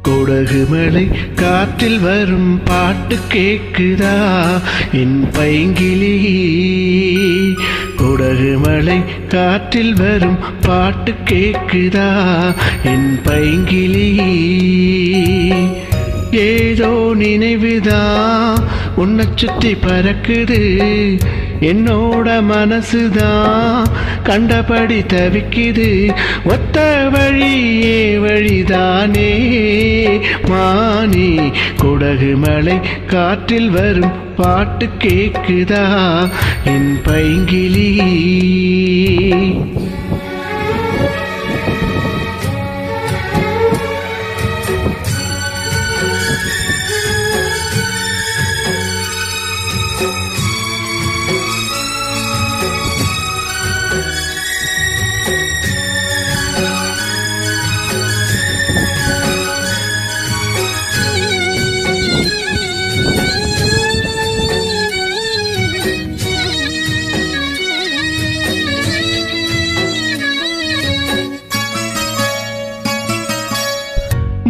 குடகு மலை காற்றில் வரும் பாட்டு கேக்குதா என் பைங்கிளி. குடகு மலை காற்றில் வரும் பாட்டு கேக்குதா என் பைங்கிளி. ஏதோ நினைவுதான் உன்னை சுத்தி பறக்குது, என்னோட மனசுதான் கண்டபடி தவிக்குது. ஒத்த வழியே வழிதானே மானே. குடகு மலை காற்றில் வரும் பாட்டு கேக்குதா என் பைங்கிளி.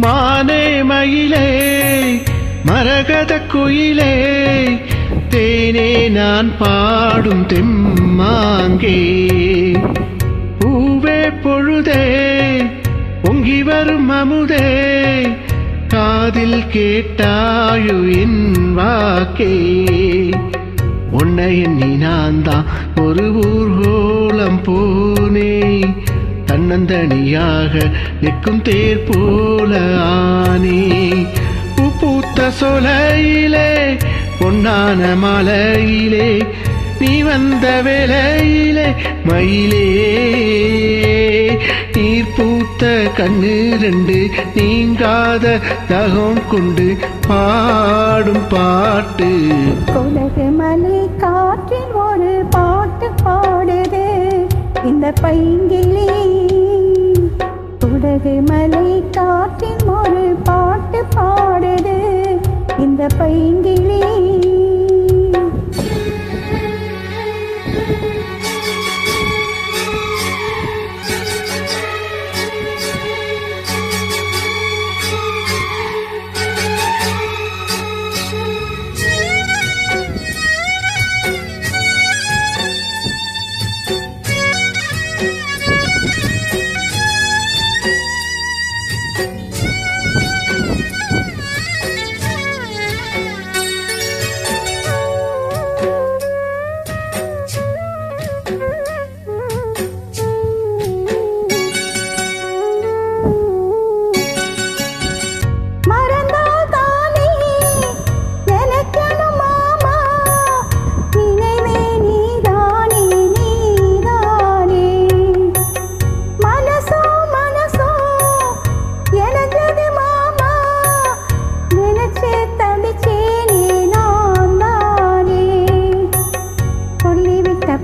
மானே மயிலே மரகத குயிலே, தேனே நான் பாடும் தெம்மாங்கே. பூவே பொழுதே பொங்கி வரும் அமுதே, காதில் கேட்டாயு என் வாக்கே. உன்னை எண்ணி நான் தான் ஒரு ஊர்கோலம் போனே, தன்னந்தனியாக நிற்கும் தேர் போல ஆனே. பூத்த சொலையிலே பொன்னான மலையிலே, நீ வந்த வேளையிலே மயிலே. நீர் பூத்த கண்ணு ரெண்டு நீங்காத தகம் கொண்டு பாடும் பாட்டு. குடகு மலை காற்றில் ஒரு பாட்டு பாடுது இந்த பைங்கிளி. குடகு மலை காற்றில் ஒரு பாட்டு பாடுது இந்த பைங்கிளி.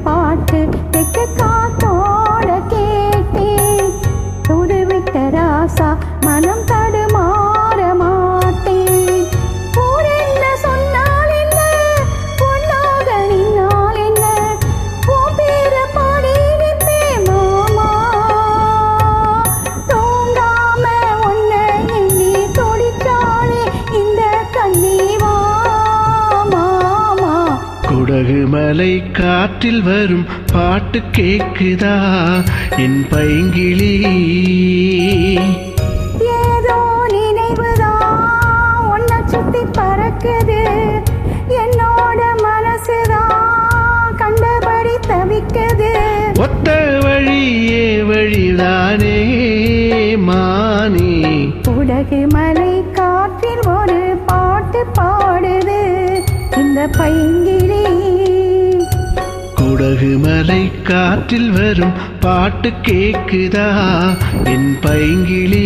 பாட்டு தெக்க காத்தோட கேட்டே, தொடுவிட்ட ராசா மனம் தடுமாற மாட்டேன். ஊர் என்ன சொன்னால் என்ன, பொன்னாக நின்னால் என்ன, உன் பேர பாடி நிற்பேன் மாமா. தூங்காம உன்னை எண்ணி துடிச்சாலே இந்த கண்ணீவா மாமா. குடகு மலை காற்றில் வரும் பாட்டு கேக்குதா என் பைங்கிளி. ஏதோ நினைவுதான் உன்னை சுத்தி பறக்குது, என்னோட மனசுதான் கண்டபடி தவிக்குது. ஒத்த வழியே வழிதானே மானே. குடகு மலை காற்றில் ஒரு பாட்டு பாடுது இந்த பைங்கிளி. குடகு மலை காற்றில் வரும் பாட்டு கேக்குதா என் பைங்கிளி.